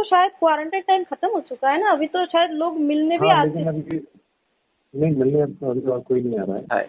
तो शायद quarantine time खत्म हो चुका है ना, अभी तो शायद लोग मिलने भी आते हैं। नहीं, मिलने अभी तो कोई नहीं आ रहा है। है।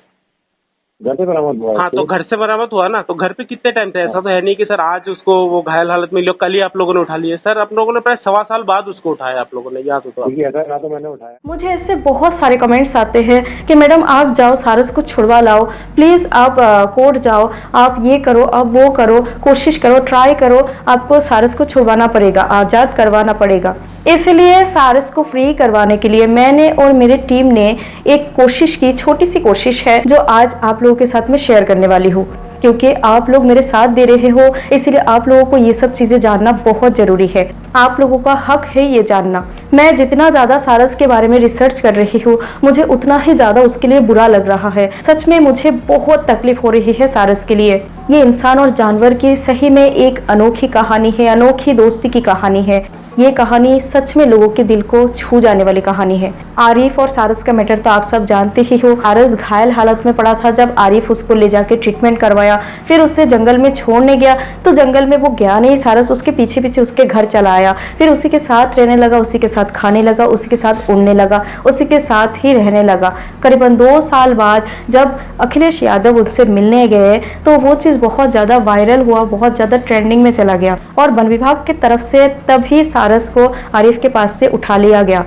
घर पे बरामद हुआ है। हाँ, तो घर से बरामद हुआ ना, तो घर पे कितने टाइम से? ऐसा तो है नहीं कि सर आज उसको वो घायल हालत में कल ही आप लोगों ने उठा लिया। सर आप लोगों ने प्राय 1.25 साल बाद उसको उठाया आप लोगों ने, याद हो तो। देखिए, ऐसा ना तो मैंने उठाया। मुझे ऐसे बहुत सारे कमेंट्स आते हैं कि मैडम आप जाओ सारस को छुड़वा लाओ, प्लीज़ आप कोर्ट जाओ, आप ये करो, आप वो करो, कोशिश करो, ट्राई करो, आपको सारस को छुड़वाना पड़ेगा, आज़ाद करवाना पड़ेगा। इसलिए सारस को फ्री करवाने के लिए मैंने और मेरी टीम ने एक कोशिश की, छोटी सी कोशिश है जो आज आप लोगों के साथ में शेयर करने वाली हूँ, क्योंकि आप लोग मेरे साथ दे रहे हो, इसलिए आप लोगों को ये सब चीजें जानना बहुत जरूरी है। आप लोगों का हक है ये जानना। मैं जितना ज्यादा सारस के बारे में रिसर्च कर रही हूँ, मुझे उतना ही ज्यादा उसके लिए बुरा लग रहा है। सच में मुझे बहुत तकलीफ हो रही है सारस के लिए। ये इंसान और जानवर की सही में एक अनोखी कहानी है, अनोखी दोस्ती की कहानी है। ये कहानी सच में लोगों के दिल को छू जाने वाली कहानी है। आरिफ और सारस का मैटर तो आप सब जानते ही हो। सारस घायल हालत में पड़ा था, जब आरिफ उसको ले जाके ट्रीटमेंट करवाया, फिर उसे जंगल में छोड़ने गया तो जंगल में वो गया नहीं, सारस उसके पीछे पीछे उसके घर चला आया, फिर उसी के साथ रहने लगा, उसी के साथ खाने लगा, उसी के साथ उड़ने लगा, उसी के साथ ही रहने लगा। करीबन 2 साल बाद जब अखिलेश यादव उससे मिलने गए तो वो चीज़ बहुत ज़्यादा वायरल हुआ, बहुत ज़्यादा ट्रेंडिंग में चला गया और वन विभाग की तरफ से तभी सारस को आरिफ के पास से उठा लिया गया।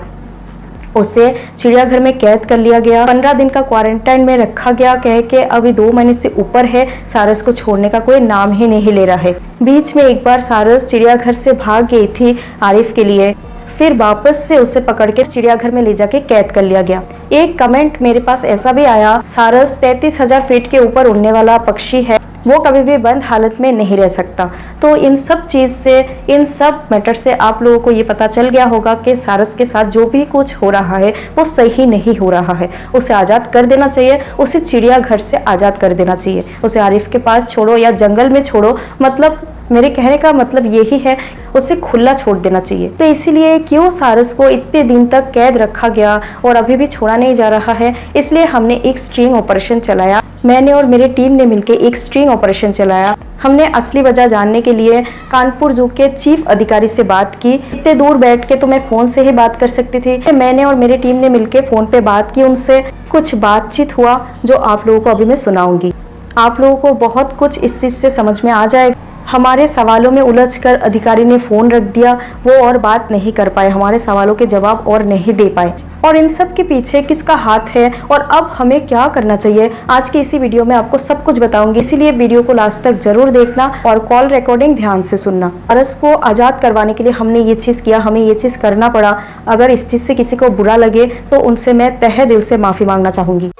उसे चिड़ियाघर में कैद कर लिया गया, 15 दिन का क्वारंटाइन में रखा गया, कह के अभी 2 महीने से ऊपर है, सारस को छोड़ने का कोई नाम ही नहीं ले रहा है। बीच में एक बार सारस चिड़ियाघर से भाग गई थी आरिफ के लिए, फिर वापस से उसे पकड़ के चिड़ियाघर में ले जाके कैद कर लिया गया। एक कमेंट मेरे पास ऐसा भी आया, सारस 33,000 फीट के ऊपर उड़ने वाला पक्षी है, वो कभी भी बंद हालत में नहीं रह सकता। तो इन सब चीज से, इन सब मैटर से आप लोगों को ये पता चल गया होगा कि सारस के साथ जो भी कुछ हो रहा है वो सही नहीं हो रहा है। उसे आज़ाद कर देना चाहिए, उसे चिड़ियाघर से आज़ाद कर देना चाहिए, उसे आरिफ के पास छोड़ो या जंगल में छोड़ो। मतलब मेरे कहने का मतलब यही है, उसे खुला छोड़ देना चाहिए। तो इसीलिए क्यों सारस को इतने दिन तक कैद रखा गया और अभी भी छोड़ा नहीं जा रहा है, इसलिए हमने एक स्ट्रिंग ऑपरेशन चलाया। मैंने और मेरी टीम ने मिलकर एक स्ट्रिंग ऑपरेशन चलाया। हमने असली वजह जानने के लिए कानपुर जू के चीफ अधिकारी से बात की। इतने दूर बैठ के तो मैं फोन से ही बात कर सकती थी। मैंने और मेरी टीम ने मिलकर फोन पे बात की, उनसे कुछ बातचीत हुआ जो आप लोगों को अभी मैं सुनाऊंगी। आप लोगों को बहुत कुछ इस चीज से समझ में आ जाएगा। हमारे सवालों में उलझकर अधिकारी ने फोन रख दिया, वो और बात नहीं कर पाए, हमारे सवालों के जवाब और नहीं दे पाए। और इन सब के पीछे किसका हाथ है और अब हमें क्या करना चाहिए, आज की इसी वीडियो में आपको सब कुछ बताऊंगी। इसीलिए वीडियो को लास्ट तक जरूर देखना और कॉल रिकॉर्डिंग ध्यान से सुनना। सारस को आजाद करवाने के लिए हमने ये चीज किया, हमें ये चीज करना पड़ा। अगर इस चीज से किसी को बुरा लगे तो उनसे मैं तहे दिल से माफी मांगना चाहूंगी।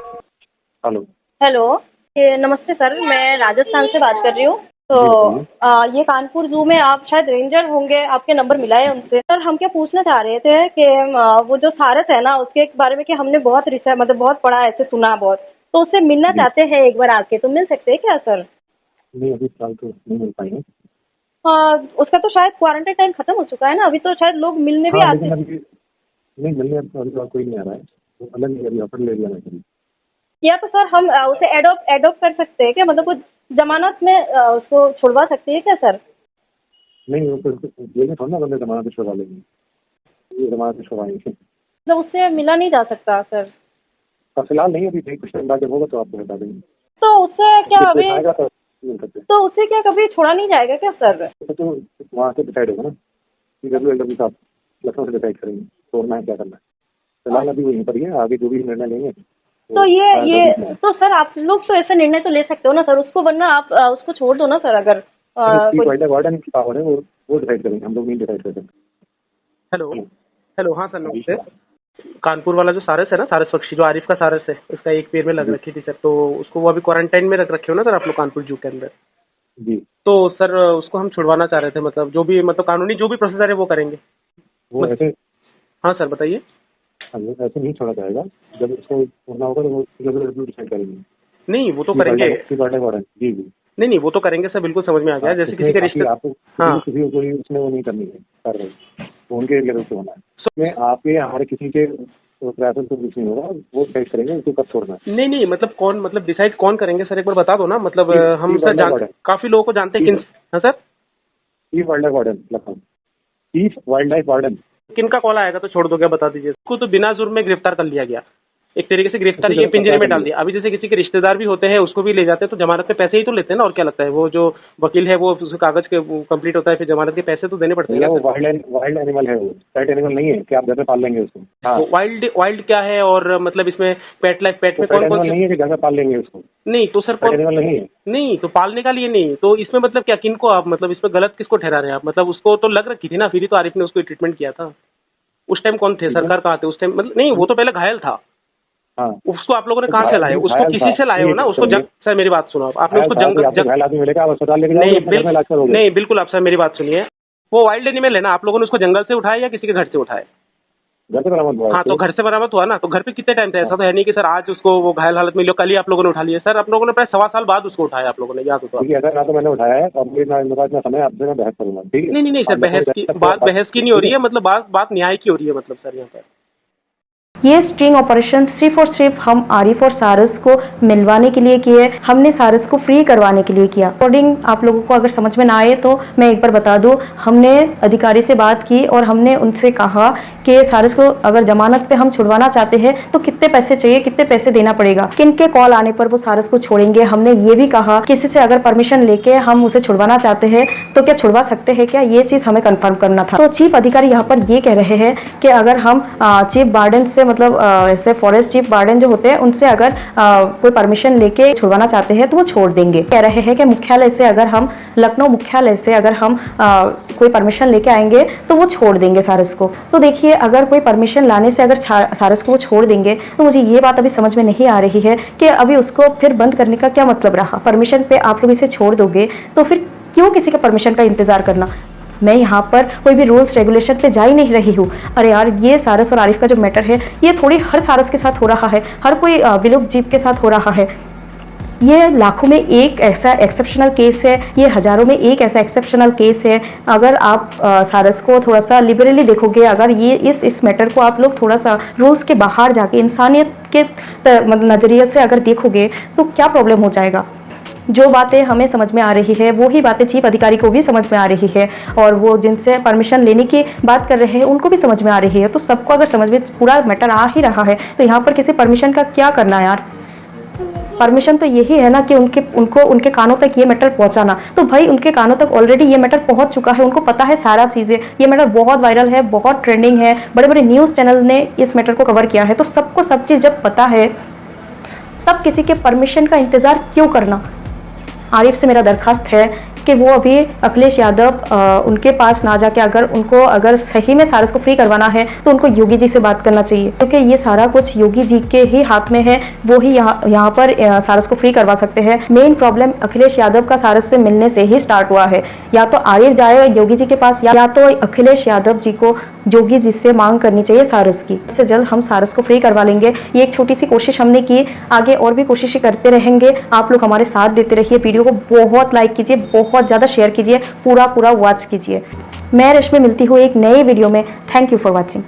हेलो, नमस्ते सर, मैं राजस्थान से बात कर रही हूँ। तो ये कानपुर जू में आप शायद रेंजर होंगे, आपके नंबर मिला है उनसे। सर हम क्या पूछना चाह रहे थे कि वो जो सारस है ना, उसके बारे में कि हमने बहुत रिसर्च मतलब बहुत पढ़ा, ऐसे सुना बहुत, तो उससे मिलना चाहते हैं एक बार आके, तो मिल सकते हैं क्या सर? नहीं, अभी फिलहाल तो नहीं मिल पाएंगे। उसका तो शायद क्वारंटाइन टाइम खत्म हो चुका है ना, अभी तो शायद लोग मिलने भी आते हैं। नहीं, मिलने अभी तो कोई नहीं आ रहा है, तो अलग अभी ऑफर ले लिया मैंने। या तो सर हम उसे एडॉप्ट कर सकते हैं क्या, मतलब कुछ जमानत में उसको छुड़वा सकते हैं क्या सर? नहीं, वो तो ये थोड़ा ना बंदे जमानत छुड़वा लेंगे, ये जमानत छुड़वाएंगे। मतलब उससे मिला नहीं जा सकता सर? फिलहाल नहीं, अभी कुछ टाइम बाद जब होगा तो आपको बता देंगे। तो उससे क्या अभी तो तो उससे क्या कभी छोड़ा नहीं जाएगा क्या सर? तो वहाँ से डिसाइड होगा ना, डब्ल्यू साहब लखनऊ से डिसाइड करेंगे छोड़ना है क्या करना है। फिलहाल अभी वहीं पर ही है, आगे जो भी निर्णय लेंगे तो ये तो सर आप लोग तो ऐसा निर्णय तो ले सकते हो ना सर उसको, वरना आप उसको छोड़ दो ना सर। अगर वार्डन की पावर है, वो डिसाइड करेंगे, हम लोग नहीं डिसाइड कर सकते। हेलो, हाँ सर नमस्ते। कानपुर वाला जो सारस है ना, सारस पक्षी जो आरिफ का सारस है, उसका एक पैर में लग रखी थी सर, तो उसको वो अभी क्वारंटाइन में रख रखे हो ना सर आप लोग कानपुर जू के अंदर जी। तो सर उसको हम छुड़वाना चाह रहे थे, मतलब जो भी कानूनी जो भी प्रोसीजर है वो करेंगे। वो ऐसे हाँ सर बताइए। ऐसे नहीं छोड़ा जाएगा, जब उसको छोड़ना होगा तो वो डिसाइड करेंगे। नहीं वो तो करेंगे जी जी। नहीं वो तो करेंगे सर, बिल्कुल समझ में आ गया। जैसे किसी के रिश्ते आपको किसी को कोई उसमें वो नहीं करनी है कार्रवाई, तो उनके लेवल से होना है। उसमें आपके हमारे किसी के प्रयासों से कुछ नहीं होगा, वो डिसाइड करेंगे उसको कब छोड़ना है। नहीं मतलब कौन, मतलब डिसाइड कौन करेंगे सर, एक बार बता दो ना। मतलब हम सर काफी लोगों को जानते हैं। हाँ sir, wild life warden Lucknow. Chief wild life warden. किनका कॉल आएगा तो छोड़ दो, क्या बता दीजिए। उसको तो बिना जुर्म में गिरफ्तार कर लिया गया, एक तरीके से गिरफ्तारी के पिंजरे में डाल दिया। अभी जैसे किसी के रिश्तेदार भी होते हैं उसको भी ले जाते हैं तो जमानत में पैसे ही तो लेते हैं ना, और क्या लगता है। वो जो वकील है वो उसके कागज के कंप्लीट होता है, फिर जमानत के पैसे तो देने पड़ते हैं। वो वाइल्ड एनिमल है, वो पेट एनिमल नहीं है कि आप घर में पाल लेंगे उसको। हाँ, वाइल्ड क्या है, और मतलब इसमें पेट में कौन कौन नहीं है कि घर में पाल लेंगे उसको। नहीं तो सर पेट एनिमल नहीं है। नहीं तो पालने का लिए नहीं तो इसमें मतलब क्या, किनको आप मतलब इसमें गलत किसको ठहरा रहे हैं आप। मतलब उसको तो लग रखी थी ना, फिर ही तो आरिफ ने उसको ट्रीटमेंट किया था। उस टाइम कौन थे, सरकार कहाँ थे उस टाइम। मतलब नहीं, वो तो पहले घायल था। हाँ, उसको आप लोगों ने कहाँ से लाए, उसको किसी से लाए हो ना उसको। सर मेरी बात सुनो, आपने उसको घायल आदमी मिलेगा, आप अस्पताल लेके जाओगे, नहीं बिल्कुल आप सर मेरी बात सुनिए। वो वाइल्ड एनिमल है ना, आप लोगों ने उसको जंगल से उठाया या किसी के घर से उठाया। घर से बरामद हुआ। हाँ तो घर से बरामद हुआ ना, तो घर पे कितने टाइम था। ऐसा तो है नहीं कि सर आज उसको वो घायल हालत में कल ही आप लोगों ने उठा लिया। सर आप लोगों ने प्राय 1.25 साल बाद उसको उठाया आप लोगों ने, याद हो तो। ठीक है सर, ना तो मैंने उठाया है और मेरे पास इतना समय आपसे मैं बहस करूंगा, ठीक है। नहीं सर, बहस की नहीं हो रही है, मतलब बात न्याय की हो रही है मतलब सर यहाँ पर। ये स्ट्रिंग ऑपरेशन सिर्फ और सिर्फ हम आरिफ और सारस को मिलवाने के लिए किए, हमने सारस को फ्री करवाने के लिए किया। अकॉर्डिंग आप लोगों को अगर समझ में ना आए तो मैं एक बार बता दूं, हमने अधिकारी से बात की और हमने उनसे कहा कि सारस को अगर जमानत पे हम छुड़वाना चाहते हैं तो कितने पैसे चाहिए, कितने पैसे देना पड़ेगा, किनके कॉल आने पर वो सारस को छोड़ेंगे। हमने ये भी कहा किसी से अगर परमिशन लेके हम उसे छुड़वाना चाहते हैं तो क्या छुड़वा सकते हैं क्या, ये चीज हमें कंफर्म करना था। तो चीफ अधिकारी यहाँ पर ये कह रहे हैं कि अगर हम चीफ वार्डन से मतलब ऐसे फॉरेस्ट चीफ वार्डन जो होते हैं उनसे अगर कोई परमिशन लेके छुड़वाना चाहते हैं तो वो छोड़ देंगे। कह रहे हैं कि मुख्यालय से अगर हम लखनऊ मुख्यालय से अगर हम कोई परमिशन लेके आएंगे तो वो छोड़ देंगे सारस को। तो देखिए अगर कोई परमिशन लाने से अगर सारस को वो छोड़ देंगे तो मुझे ये बात अभी समझ में नहीं आ रही है कि अभी उसको फिर बंद करने का क्या मतलब रहा। परमिशन पे आप लोग इसे छोड़ दोगे तो फिर क्यों किसी का परमिशन का इंतजार करना। मैं यहाँ पर कोई भी रूल्स रेगुलेशन पे जा ही नहीं रही हूँ। अरे यार, ये सारस और आरिफ का जो मैटर है ये थोड़ी हर सारस के साथ हो रहा है, हर कोई विलुप्त जीव के साथ हो रहा है। ये लाखों में एक ऐसा एक्सेप्शनल केस है, ये हजारों में एक ऐसा एक्सेप्शनल केस है। अगर आप सारस को थोड़ा सा लिबरली देखोगे, अगर ये इस मैटर को आप लोग थोड़ा सा रूल्स के बाहर जाके इंसानियत के नज़रिए से अगर देखोगे तो क्या प्रॉब्लम हो जाएगा। जो बातें हमें समझ में आ रही है वो ही बातें चीफ अधिकारी को भी समझ में आ रही है, और वो जिनसे परमिशन लेने की बात कर रहे हैं उनको भी समझ में आ रही है। तो सबको अगर समझ में पूरा मैटर आ ही रहा है तो यहाँ पर किसी परमिशन का क्या करना यार। परमिशन तो यही है ना कि उनके कानों तक ये मैटर पहुंचाना। तो भाई उनके कानों तक ऑलरेडी ये मैटर पहुंच चुका है, उनको पता है सारा चीज़ें। ये मैटर बहुत वायरल है, बहुत ट्रेंडिंग है, बड़े बड़े न्यूज़ चैनल ने इस मैटर को कवर किया है। तो सबको सब चीज़ जब पता है तब किसी के परमिशन का इंतज़ार क्यों करना। आरिफ से मेरा दरखास्त है कि वो अभी अखिलेश यादव उनके पास ना जाके अगर सही में सारस को फ्री करवाना है तो उनको योगी जी से बात करना चाहिए, क्योंकि ये सारा कुछ योगी जी के ही हाथ में है। वो ही यहाँ पर सारस को फ्री करवा सकते हैं। मेन प्रॉब्लम अखिलेश यादव का सारस से मिलने से ही स्टार्ट हुआ है। या तो आरिफ जाए योगी जी के पास या तो अखिलेश यादव जी को योगी जी से मांग करनी चाहिए सारस की। इससे जल्द हम सारस को फ्री करवा लेंगे। ये एक छोटी सी कोशिश हमने की, आगे और भी कोशिशें करते रहेंगे। आप लोग हमारे साथ देते रहिए, वीडियो को बहुत लाइक कीजिए, बहुत ज़्यादा शेयर कीजिए, पूरा वॉच कीजिए। मैं रश्मि मिलती हूँ एक नए वीडियो में। Thank you for watching.